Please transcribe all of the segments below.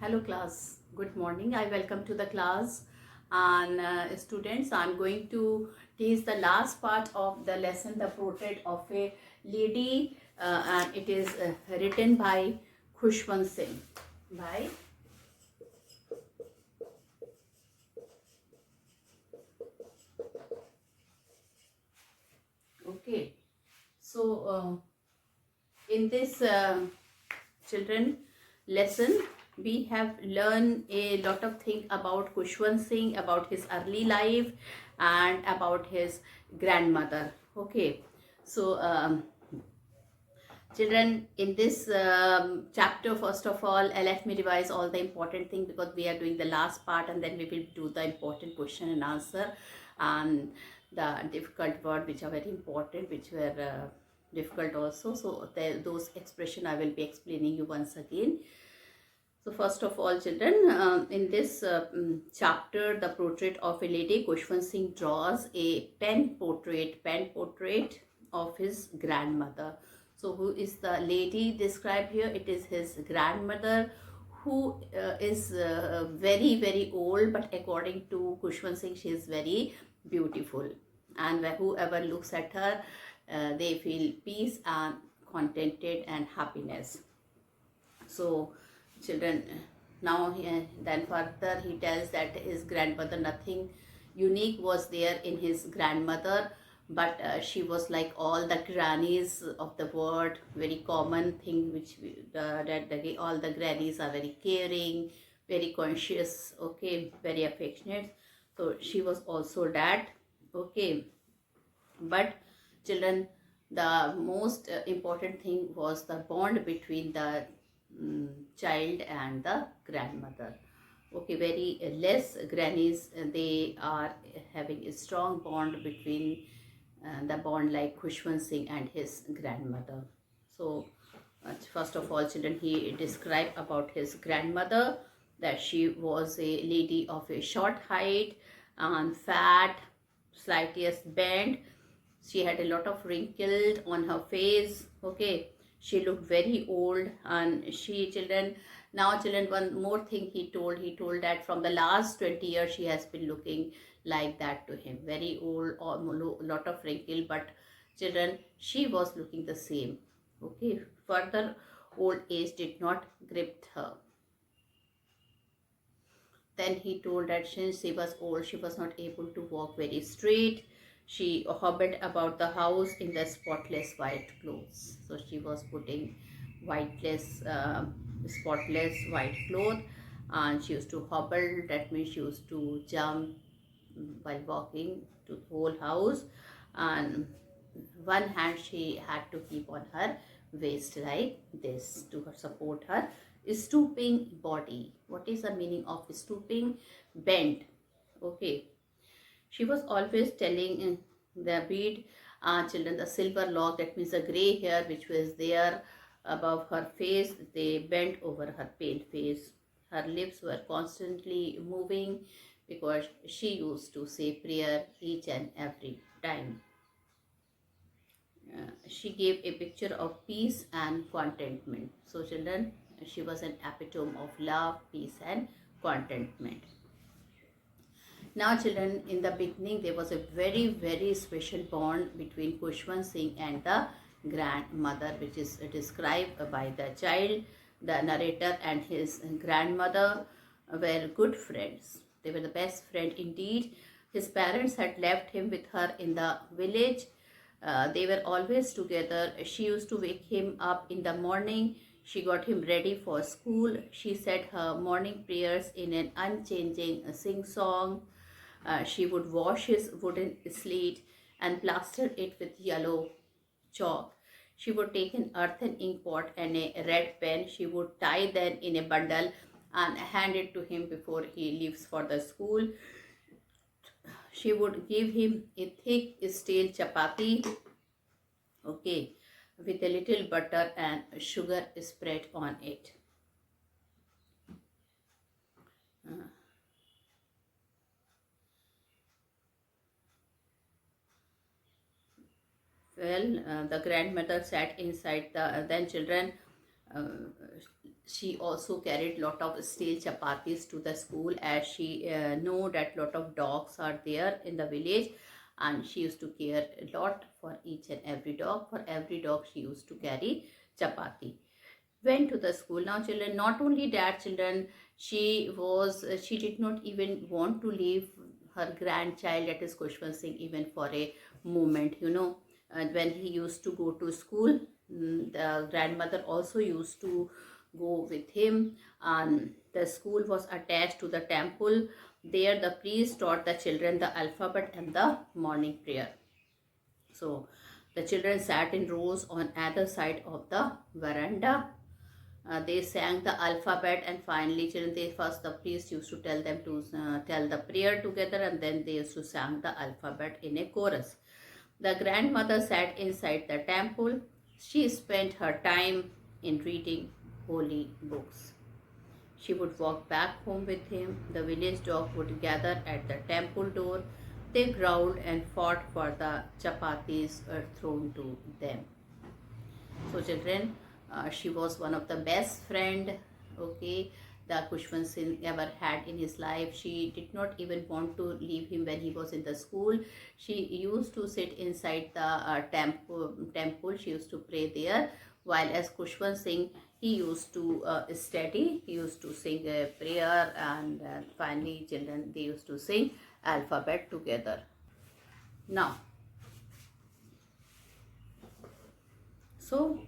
Hello class, good morning. I welcome to the class, and students, I'm going to teach the last part of the lesson, the portrait of a lady, and it is written by Khushwant Singh. By okay. So in this children lesson, we have learned a lot of things about Khushwant Singh, about his early life, and about his grandmother. Okay, so children, in this chapter, first of all, let me revise all the important things because we are doing the last part, and then we will do the important question and answer, and the difficult word which are very important, which were difficult also. So those expression I will be explaining you once again. So first of all, children, in this chapter, the portrait of a lady, Khushwant Singh draws a pen portrait of his grandmother. So who is the lady described here? It is his grandmother, who is very old, but according to Khushwant Singh, she is very beautiful, and whoever looks at her, they feel peace and contented and happiness. So children, now then further he tells that his grandmother, nothing unique was there in his grandmother, but she was like all the grannies of the world. Very common thing which all the grannies are very caring, very conscious, okay, very affectionate. So she was also that, okay. But children, the most important thing was the bond between the child and the grandmother. Okay, very less grannies, they are having a strong bond between the bond like Khushwant Singh and his grandmother. So first of all, children, he described about his grandmother, that she was a lady of a short height and fat, slightest bent. She had a lot of wrinkles on her face, okay. She looked very old, and she, children, now children, one more thing he told that from the last 20 years she has been looking like that to him, very old, or lot of wrinkle, but children, she was looking the same, okay. Further old age did not grip her. Then he told that since she was old, she was not able to walk very straight. She hobbled about the house in the spotless white clothes. So she was putting spotless white cloth, and she used to hobble. That means she used to jump while walking to the whole house, and one hand she had to keep on her waist like this to support her stooping body. What is the meaning of stooping? Bent, okay. She was always telling the bead, children, the silver lock, that means the gray hair which was there above her face, they bent over her pale face. Her lips were constantly moving because she used to say prayer each and every time. She gave a picture of peace and contentment. So children, she was an epitome of love, peace and contentment. Now children, in the beginning there was a very special bond between Khushwant Singh and the grandmother, which is described by the child. The narrator and his grandmother were good friends. They were the best friend indeed. His parents had left him with her in the village. They were always together. She used to wake him up in the morning. She got him ready for school. She said her morning prayers in an unchanging sing-song. She would wash his wooden slate and plaster it with yellow chalk. She would take an earthen ink pot and a red pen. She would tie them in a bundle and hand it to him before he leaves for the school. She would give him a thick stale chapati, okay, with a little butter and sugar spread on it. The grandmother sat inside the then children. Uh, she also carried lot of stale chapatis to the school, as she know that lot of dogs are there in the village, and she used to care a lot for each and every dog. For every dog she used to carry chapati. Went to the school. Now children, not only that children, she did not even want to leave her grandchild, that is Kushwant Singh, even for a moment, you know. And when he used to go to school, the grandmother also used to go with him, and the school was attached to the temple. There the priest taught the children the alphabet and the morning prayer. So the children sat in rows on either side of the veranda. They sang the alphabet, and finally children, they first, the priest used to tell them to tell the prayer together, and then they used to sing the alphabet in a chorus. The grandmother sat inside the temple. She spent her time in reading holy books. She would walk back home with him. The village dog would gather at the temple door. They growled and fought for the chapatis thrown to them. So children, she was one of the best friend, okay, the Kushwant Singh ever had in his life. She did not even want to leave him when he was in the school. She used to sit inside the temple. She used to pray there, while as Kushwant Singh, he used to study. He used to sing a prayer, and finally children, they used to sing alphabet together. Now, so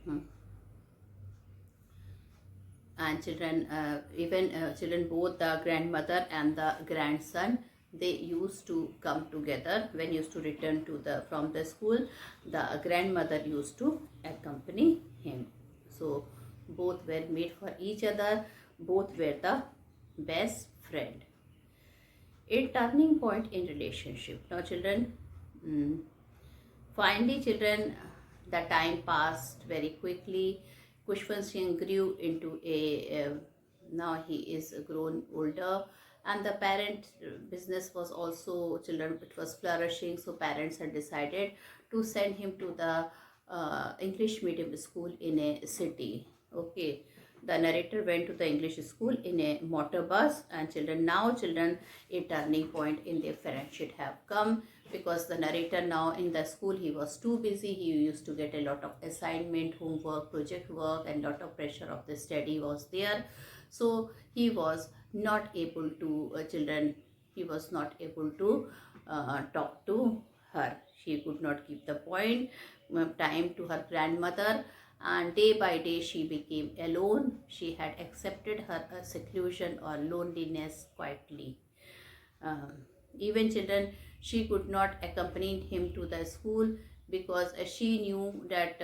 and children, even children, both the grandmother and the grandson, they used to come together. When used to return to the from the school, the grandmother used to accompany him. So both were made for each other, both were the best friend. A turning point in relationship. Now children, mm, finally children, the time passed very quickly. Kushwant Singh grew into now he is grown older, and the parent business was also, children, it was flourishing, so parents had decided to send him to the English medium school in a city. Okay, the narrator went to the English school in a motor bus, and children, now children, a turning point in their friendship have come, because the narrator now in the school, he was too busy. He used to get a lot of assignment, homework, project work, and lot of pressure of the study was there. So he was not able to children, he was not able to talk to her. She could not keep the point time to her grandmother, and day by day she became alone. She had accepted her seclusion or loneliness quietly. um, Even children, she could not accompany him to the school, because she knew that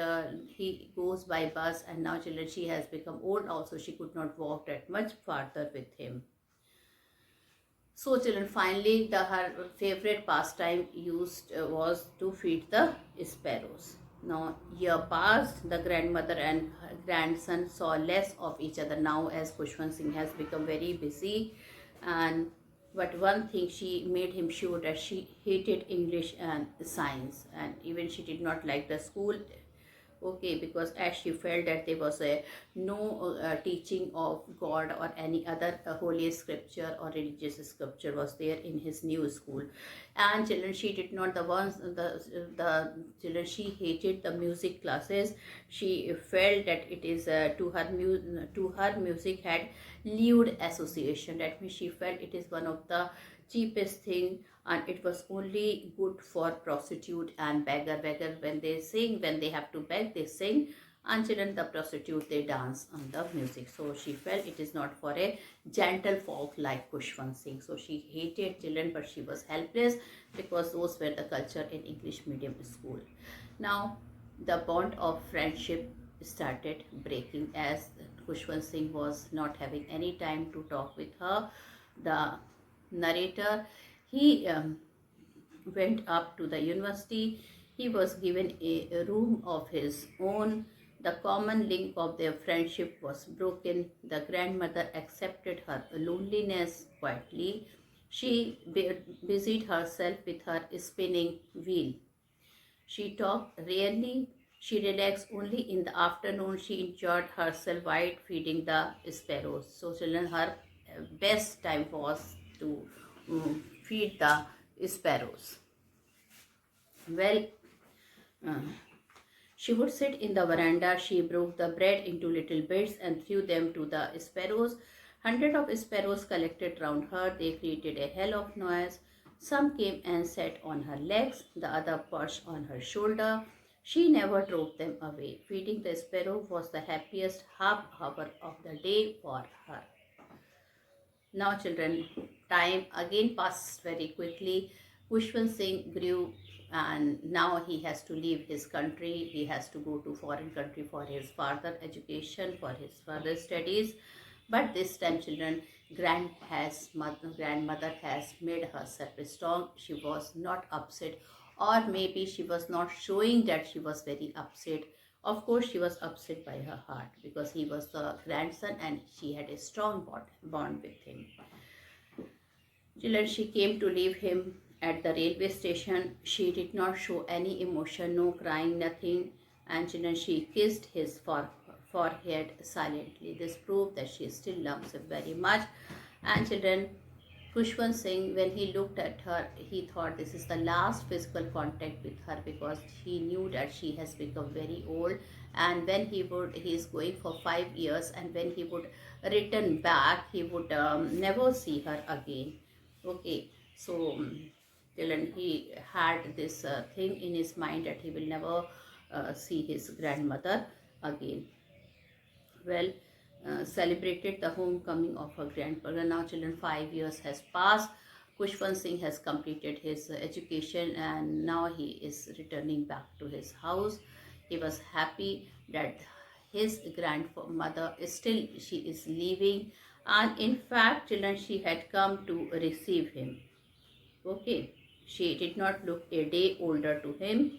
he goes by bus, and now children, she has become old also, she could not walk that much farther with him. So children, finally her favorite pastime used was to feed the sparrows. Now year passed, the grandmother and her grandson saw less of each other now, as Kushwant Singh has become very busy. And but one thing, she made him sure that she hated English and science, and even she did not like the school. Okay, because as she felt that there was a no teaching of God or any other holy scripture or religious scripture was there in his new school. And children, she did not, the children, she hated the music classes. She felt that it is to her music had lewd association. That means she felt it is one of the cheapest thing, and it was only good for prostitute and beggar. When they sing, when they have to beg, they sing, and children, the prostitute, they dance on the music. So she felt it is not for a gentle folk like Kushwant Singh. So she hated children, but she was helpless, because those were the culture in English medium school. Now the bond of friendship started breaking, as Kushwant Singh was not having any time to talk with her. The narrator, he went up to the university. He was given a room of his own. The common link of their friendship was broken. The grandmother accepted her loneliness quietly. She busied herself with her spinning wheel. She talked rarely. She relaxed only in the afternoon. She enjoyed herself while feeding the sparrows. So children, her best time was to feed the sparrows. Well, uh, she would sit in the veranda. She broke the bread into little bits and threw them to the sparrows. Hundreds of sparrows collected round her. They created a hell of noise. Some came and sat on her legs, the other perched on her shoulder. She never drove them away. Feeding the sparrow was the happiest half hour of the day for her. Now, children, time again passed very quickly. Pushpan Singh grew and now he has to leave his country. He has to go to foreign country for his further education, for his further studies. But this time, children, grandmother has made herself strong. She was not upset, or maybe she was not showing that she was very upset. Of course, she was upset by her heart because he was the grandson and she had a strong bond with him. Till she came to leave him at the railway station, she did not show any emotion, no crying, nothing, and then she kissed his forehead silently. This proved that she still loves him very much. And children, Pushpan Singh, when he looked at her, he thought this is the last physical contact with her because he knew that she has become very old. And when he is going for 5 years, and when he would return back, he would never see her again. Okay, so Dylan, he had this thing in his mind that he will never see his grandmother again. Well, celebrated the homecoming of her grandmother. Now, children, 5 years has passed. Kushwan Singh has completed his education and now he is returning back to his house. He was happy that his grandmother is still, she is leaving, and in fact, children, she had come to receive him. Okay, she did not look a day older to him,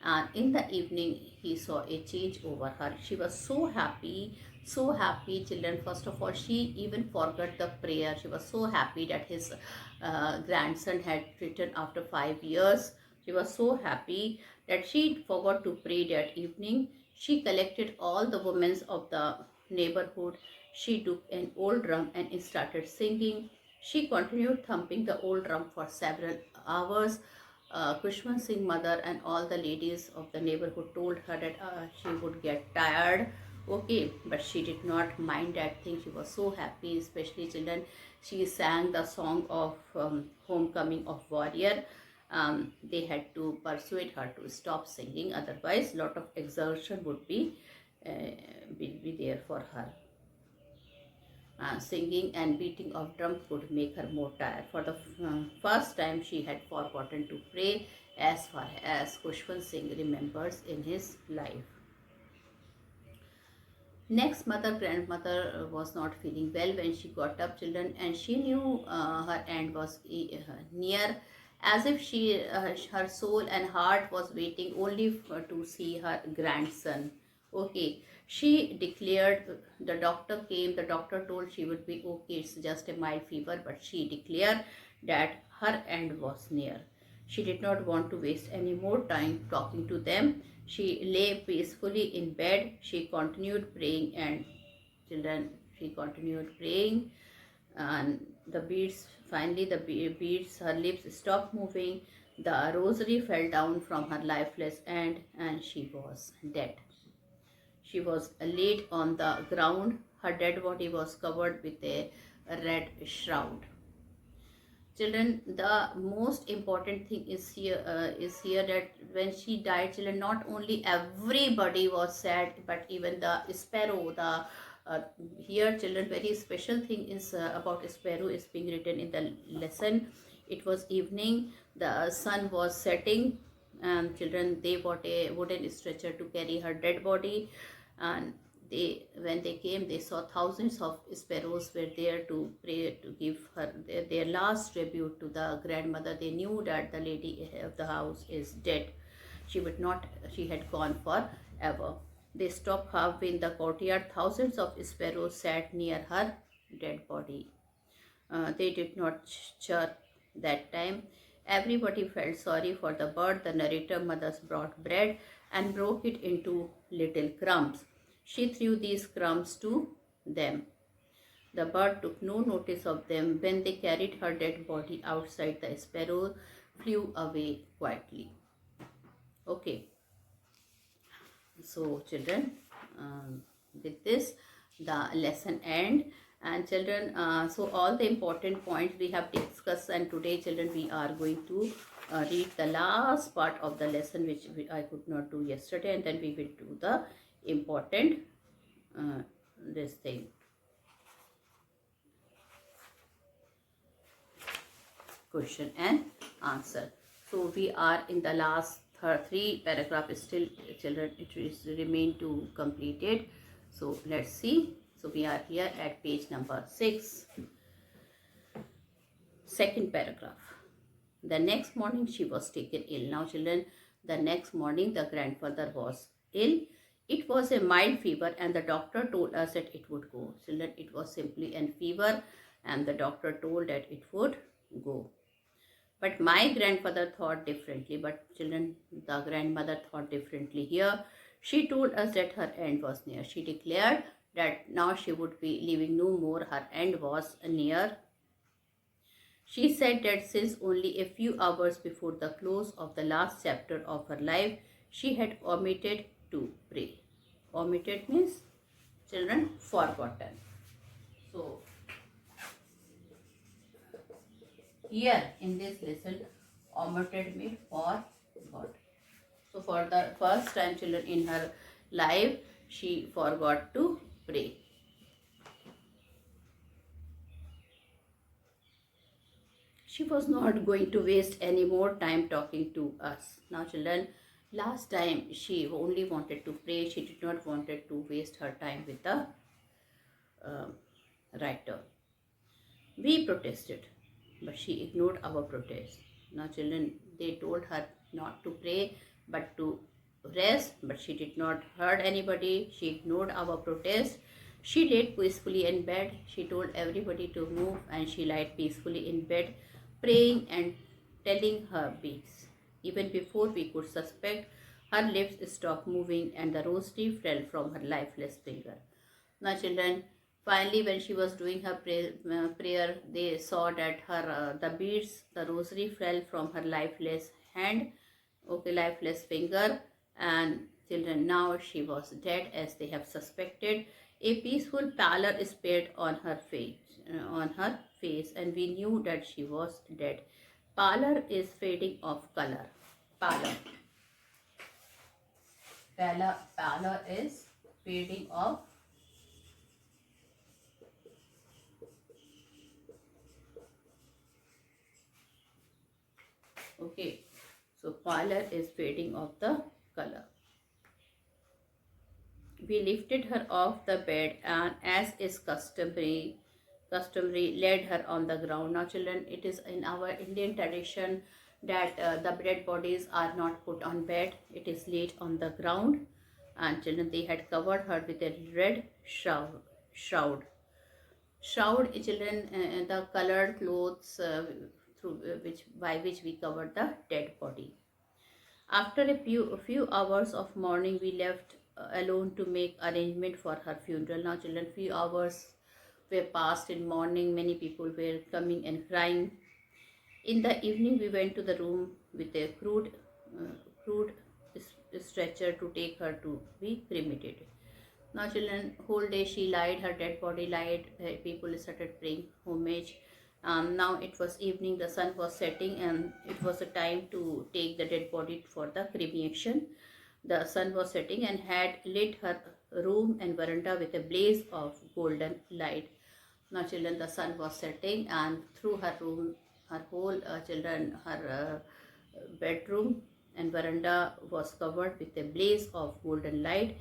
and in the evening he saw a change over her. She was so happy, children. First of all, she even forgot the prayer. She was so happy that his grandson had returned after 5 years. She was so happy that she forgot to pray that evening. She collected all the women of the neighborhood. She took an old drum and started singing. She continued thumping the old drum for several hours. Kushman Singh mother and all the ladies of the neighborhood told her that she would get tired. Okay, but she did not mind that thing. She was so happy, especially children. She sang the song of homecoming of warrior. They had to persuade her to stop singing, otherwise lot of exertion would be there for her. Singing and beating of drums could make her more tired. For the first time, she had forgotten to pray as far as Kushwan Singh remembers in his life. Next, grandmother was not feeling well when she got up, children, and she knew her end was near, as if her soul and heart was waiting only to see her grandson. Okay, she declared, the doctor came, the doctor told she would be okay, it's just a mild fever, but she declared that her end was near. She did not want to waste any more time talking to them. She lay peacefully in bed. She continued praying, and children, she continued praying, and the beads, finally the beads, her lips stopped moving. The rosary fell down from her lifeless hand and she was dead. She was laid on the ground. Her dead body was covered with a red shroud. Children, the most important thing is here that when she died, children, not only everybody was sad, but even the sparrow, the here, children, very special thing is about sparrow is being written in the lesson. It was evening, the sun was setting, and children, they bought a wooden stretcher to carry her dead body, and when they came, they saw thousands of sparrows were there to pray, to give her their last tribute to the grandmother. They knew that the lady of the house is dead. She had gone forever. They stopped halfway in the courtyard. Thousands of sparrows sat near her dead body. They did not chirp that time. Everybody felt sorry for the bird. The narrator mothers brought bread and broke it into little crumbs. She threw these crumbs to them. The bird took no notice of them. When they carried her dead body outside, the sparrow flew away quietly. Okay, so children, with this the lesson end. And children, so all the important points we have discussed, and today children we are going to read the last part of the lesson which I could not do yesterday, and then we will do the important this thing, question and answer. So we are in the last three paragraph still, children. It is remain to completed. So let's see. So we are here at page number 6, second paragraph. The next morning she was taken ill. Now children, the next morning the grandfather was ill. It was a mild fever and the doctor told us that it would go. Children, it was simply a fever and the doctor told that it would go. But my grandfather thought differently. But children, the grandmother thought differently here. She told us that her end was near. She declared that now she would be living no more. Her end was near. She said that since only a few hours before the close of the last chapter of her life, she had omitted to pray. Omitted means, children, forgotten. So, here in this lesson, omitted means forgot. So, for the first time, children, in her life, she forgot to pray. She was not going to waste any more time talking to us. Now children, last time she only wanted to pray. She did not wanted to waste her time with the writer. We protested, but she ignored our protest. Now children, they told her not to pray but to rest, but she did not heard anybody. She ignored our protest. She laid peacefully in bed. She told everybody to move and she lay peacefully in bed, praying and telling her beads. Even before we could suspect, her lips stopped moving and the rosary fell from her lifeless finger. Now children, finally when she was doing her prayer, they saw that her the beads, the rosary fell from her lifeless hand, okay, lifeless finger. And children, now she was dead as they have suspected. A peaceful pallor spread on her face, and we knew that she was dead. Pallor is fading of color. Pallor. Pallor is fading of okay. So pallor is fading of the color. We lifted her off the bed and, as is customary, laid her on the ground. Now children, it is in our Indian tradition that the dead bodies are not put on bed. It is laid on the ground. And children, they had covered her with a red shroud. Shroud, children, the colored clothes by which we covered the dead body. After a few hours of mourning, we left alone to make arrangement for her funeral. Now children, few hours were passed in mourning. Many people were coming and crying. In the evening, we went to the room with a crude stretcher to take her to be cremated. Now children, whole day she lied, her dead body lied. People started praying homage. Now it was evening, the sun was setting, and it was a time to take the dead body for the cremation. The sun was setting and had lit her room and veranda with a blaze of golden light. Now children, the sun was setting, and through her room, her whole her bedroom and veranda was covered with a blaze of golden light.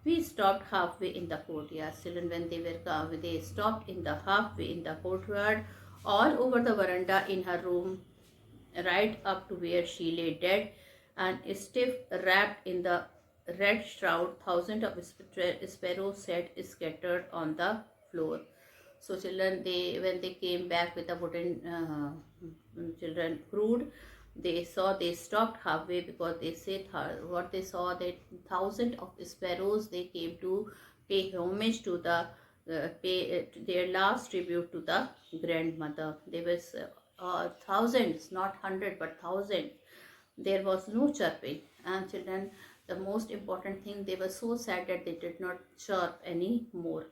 We stopped halfway in the courtyard. Children, when they stopped in the halfway in the courtyard, all over the veranda, in her room, right up to where she lay dead, and stiff wrapped in the red shroud, thousands of sparrows sat scattered on the floor. So children, they when they came back with the wooden children crude, they stopped halfway because they said what they saw that thousands of sparrows they came to pay homage to the pay their last tribute to the grandmother. There was thousands, not hundred but thousands. There was no chirping, and children, the most important thing, they were so sad that they did not chirp any more.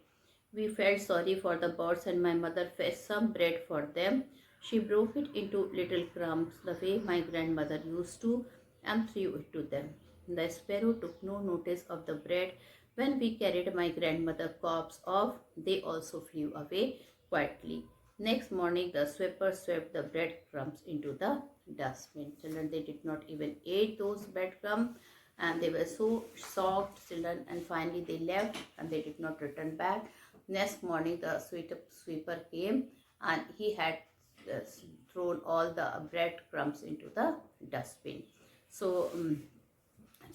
We felt sorry for the birds, and my mother fetched some bread for them. She broke it into little crumbs the way my grandmother used to and threw it to them. The sparrow took no notice of the bread. When we carried my grandmother's corpse off, they also flew away quietly. Next morning, the sweeper swept the breadcrumbs into the dustbin. Children, they did not even eat those breadcrumbs, and they were so shocked, children, and finally they left and they did not return back. Next morning, the sweeper came and he had uh, thrown all the breadcrumbs into the dustbin. So,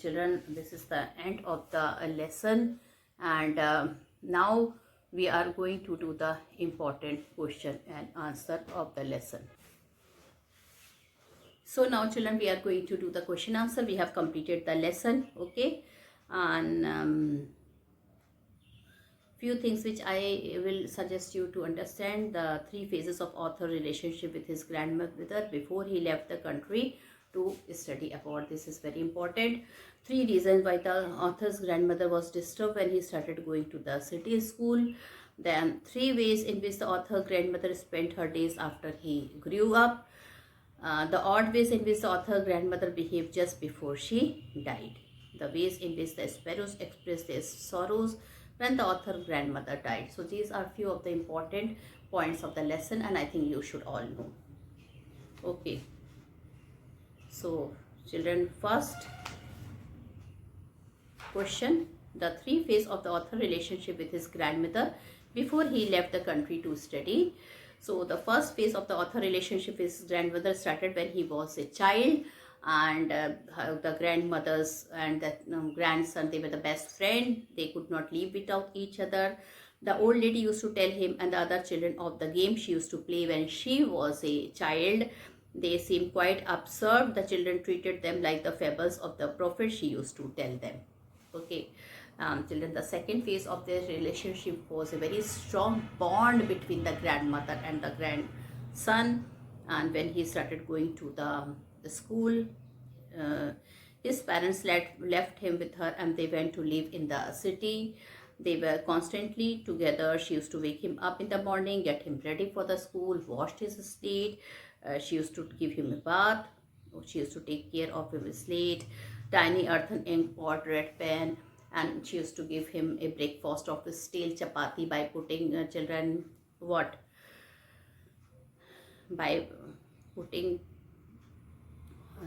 children, this is the end of the lesson, and now we are going to do the important question and answer of the lesson. So now children, we are going to do the question answer. We have completed the lesson, okay, and few things which I will suggest you to understand: the three phases of author relationship with his grandmother before he left the country to study abroad. This is very important. Three reasons why the author's grandmother was disturbed when he started going to the city school. Then three ways in which the author grandmother spent her days after he grew up. The odd ways in which the author grandmother behaved just before she died. The ways in which the sparrows expressed their sorrows when the author grandmother died. So these are few of the important points of the lesson, and I think you should all know. Okay. So children, first question: the three phases of the author relationship with his grandmother before he left the country to study. So the first phase of the author relationship with his grandmother started when he was a child, and the grandmothers and the grandson, they were the best friend. They could not live without each other. The old lady used to tell him and the other children of the game she used to play when she was a child. They seemed quite absurd. The children treated them like the fables of the prophet she used to tell them. Okay. Children, the second phase of their relationship was a very strong bond between the grandmother and the grandson. And when he started going to the school, his parents left him with her and they went to live in the city. They were constantly together. She used to wake him up in the morning, get him ready for the school, washed his slate. She used to give him a bath. She used to take care of his slate, tiny earthen ink pot, red pen, and she used to give him a breakfast of stale chapati by putting children what? By putting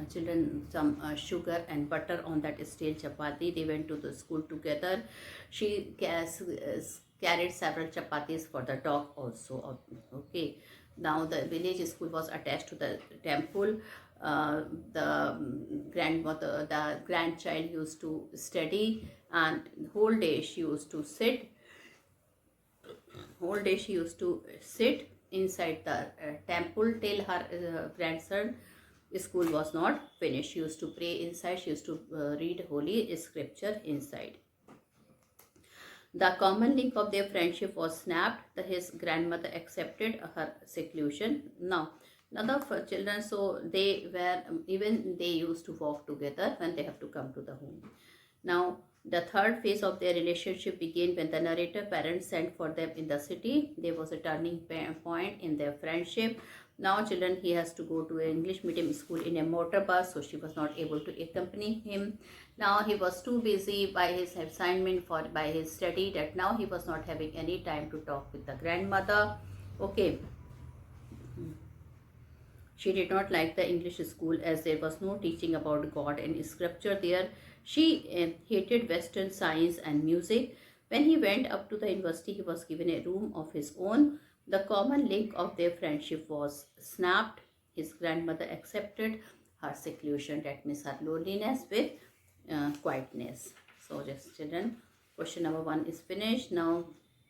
children some sugar and butter on that stale chapati. They went to the school together. She carried several chapatis for the dog also. Okay. Now the village school was attached to the temple. The grandmother, the grandchild used to study, and whole day she used to sit. Whole day she used to sit inside the temple till her grandson school was not finished. She used to pray inside. She used to read holy scripture inside. The common link of their friendship was snapped. His grandmother accepted her seclusion. Now the children, so they were, even they used to walk together when they have to come to the home. Now the third phase of their relationship began when the narrator parents sent for them in the city. There was a turning point in their friendship. Now children, he has to go to an English medium school in a motor bus, so she was not able to accompany him. Now he was too busy by his assignment by his study that now he was not having any time to talk with the grandmother. Okay. She did not like the English school as there was no teaching about God and scripture there. She hated Western science and music. When he went up to the university, he was given a room of his own. The common link of their friendship was snapped. His grandmother accepted her seclusion, that means her loneliness, with quietness. So just children, question number 1 is finished. Now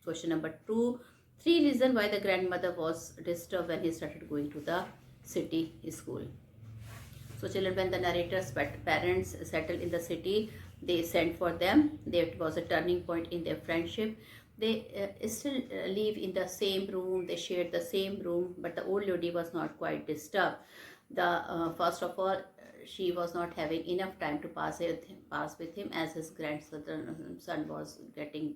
question number 2. Three reasons why the grandmother was disturbed when he started going to the city school. So children, when the narrator's parents settled in the city, they sent for them. There was a turning point in their friendship. They still live in the same room. They shared the same room, but the old lady was not quite disturbed. The first of all, she was not having enough time to pass with him, as his grandson was getting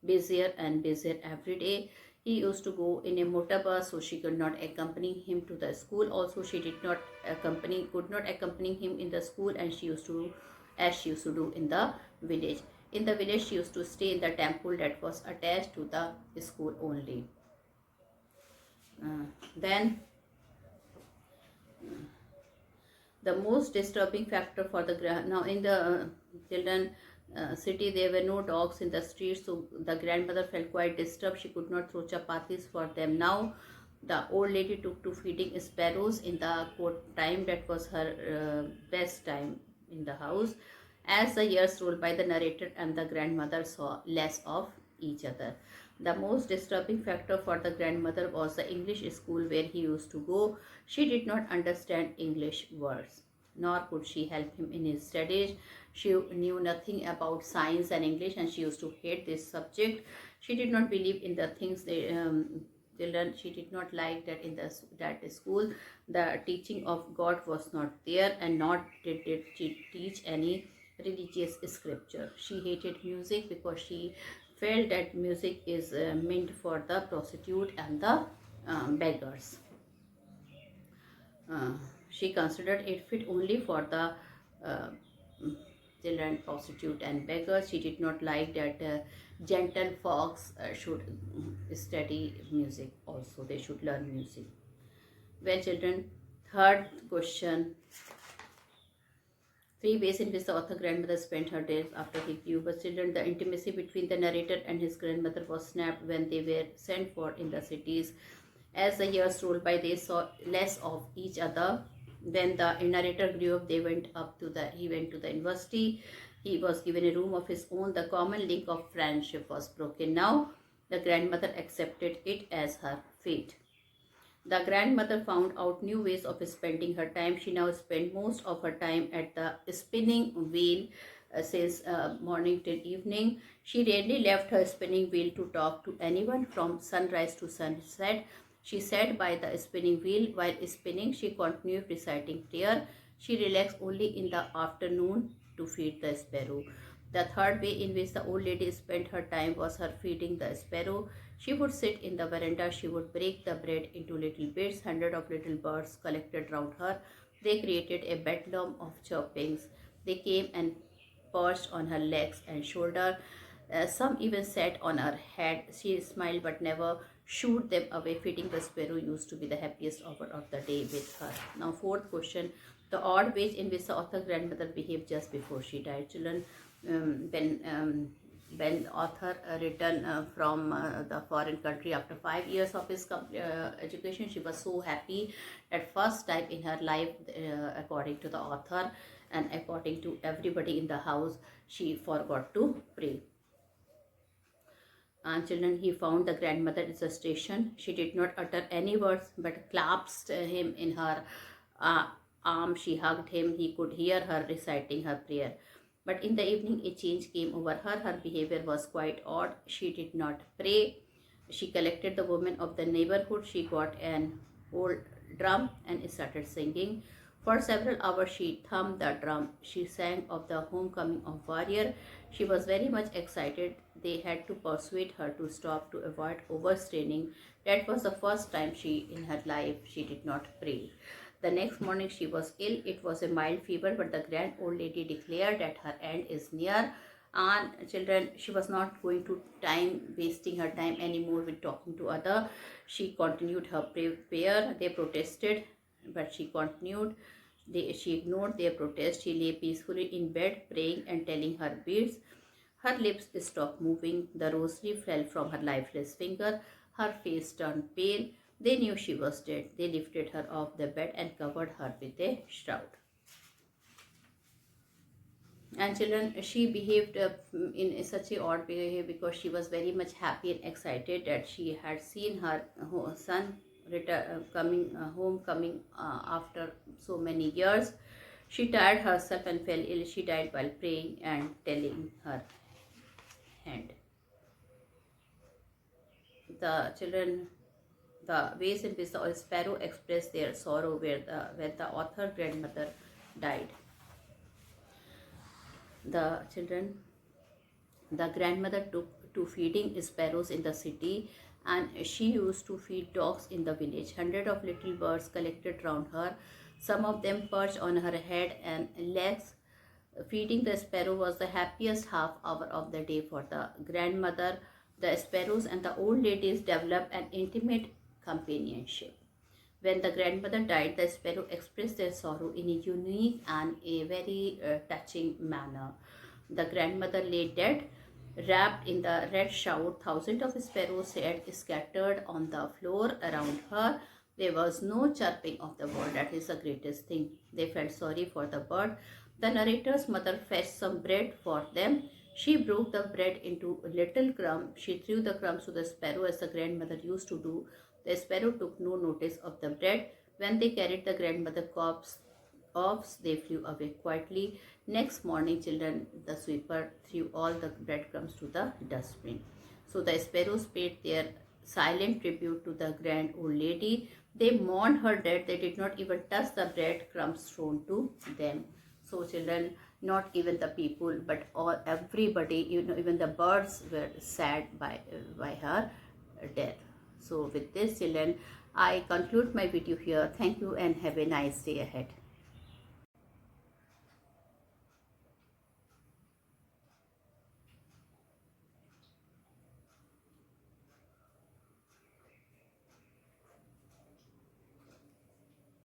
busier and busier every day. He used to go in a motor bus, so she could not accompany him to the school. Also, she could not accompany him in the school, and she used to, as she used to do in the village. In the village, she used to stay in the temple that was attached to the school only. Then the most disturbing factor for the now in the children city, there were no dogs in the streets, so the grandmother felt quite disturbed. She could not throw chapatis for them. Now the old lady took to feeding sparrows in the court time. That was her best time in the house. As the years rolled by, the narrator and the grandmother saw less of each other. The most disturbing factor for the grandmother was the English school where he used to go. She did not understand English words, nor could she help him in his studies. She knew nothing about science and English, and she used to hate this subject. She did not believe in the things children. She did not like that in that school the teaching of God was not there, and not did she teach any religious scripture. She hated music because she felt that music is meant for the prostitute and the beggars. Uh, she considered it fit only for the uh, children, prostitute and beggars. She did not like that gentle folks should study music also. They should learn music. Well, children, third question. Three ways in which the author grandmother spent her days after he grew. But children, the intimacy between the narrator and his grandmother was snapped when they were sent for in the cities. As the years rolled by, they saw less of each other. When the narrator grew up, he went to the university. He was given a room of his own. The common link of friendship was broken. Now, the grandmother accepted it as her fate. The grandmother found out new ways of spending her time. She now spent most of her time at the spinning wheel since morning till evening. She rarely left her spinning wheel to talk to anyone from sunrise to sunset. She sat by the spinning wheel while spinning. She continued reciting prayer. She relaxed only in the afternoon to feed the sparrow. The third way in which the old lady spent her time was her feeding the sparrow. She would sit in the veranda. She would break the bread into little bits. Hundreds of little birds collected round her. They created a bedlam of chirpings. They came and perched on her legs and shoulder. Some even sat on her head. She smiled but never shooed them away. Feeding the sparrow used to be the happiest hour of the day with her. Now, fourth question. The odd ways in which the author grandmother behaved just before she died. Children, when author returned from the foreign country after 5 years of his education, she was so happy at first time in her life, according to the author and according to everybody in the house, she forgot to pray. And children, he found the grandmother at the station. She did not utter any words but clasped him in her arm. She hugged him. He could hear her reciting her prayer. But in the evening, a change came over her. Her behavior was quite odd. She did not pray. She collected the women of the neighborhood. She got an old drum and started singing. For several hours, she thumped the drum. She sang of the homecoming of warrior. She was very much excited. They had to persuade her to stop to avoid overstraining. That was the first time in her life, she did not pray. The next morning she was ill. It was a mild fever, but the grand old lady declared that her end is near. And children, she was not going to wasting her time anymore with talking to other. She continued her prayer. They protested, but she continued. She ignored their protest. She lay peacefully in bed, praying and telling her beads. Her lips stopped moving. The rosary fell from her lifeless finger. Her face turned pale. They knew she was dead. They lifted her off the bed and covered her with a shroud. And children, she behaved in such a odd behavior because she was very much happy and excited that she had seen her son coming home, coming after so many years. She tired herself and fell ill. She died while praying and telling her hand. The children, the ways in which the sparrow expressed their sorrow when the author grandmother died. The children, the grandmother took to feeding sparrows in the city, and she used to feed dogs in the village. Hundreds of little birds collected round her. Some of them perched on her head and legs. Feeding the sparrow was the happiest half hour of the day for the grandmother. The sparrows and the old ladies developed an intimate companionship. When the grandmother died, the sparrow expressed their sorrow in a unique and a very touching manner. The grandmother lay dead, wrapped in the red shawl. Thousands of sparrows had scattered on the floor around her. There was no chirping of the bird. That is the greatest thing. They felt sorry for the bird. The narrator's mother fetched some bread for them. She broke the bread into little crumbs. She threw the crumbs to the sparrow as the grandmother used to do. The sparrow took no notice of the bread. When they carried the grandmother's corpse off, they flew away quietly. Next morning, children, the sweeper threw all the breadcrumbs to the dustbin. So the sparrows paid their silent tribute to the grand old lady. They mourned her death. They did not even touch the breadcrumbs thrown to them. So children, not even the people, but everybody, even the birds were sad by her death. So with this, children, I conclude my video here. Thank you and have a nice day ahead.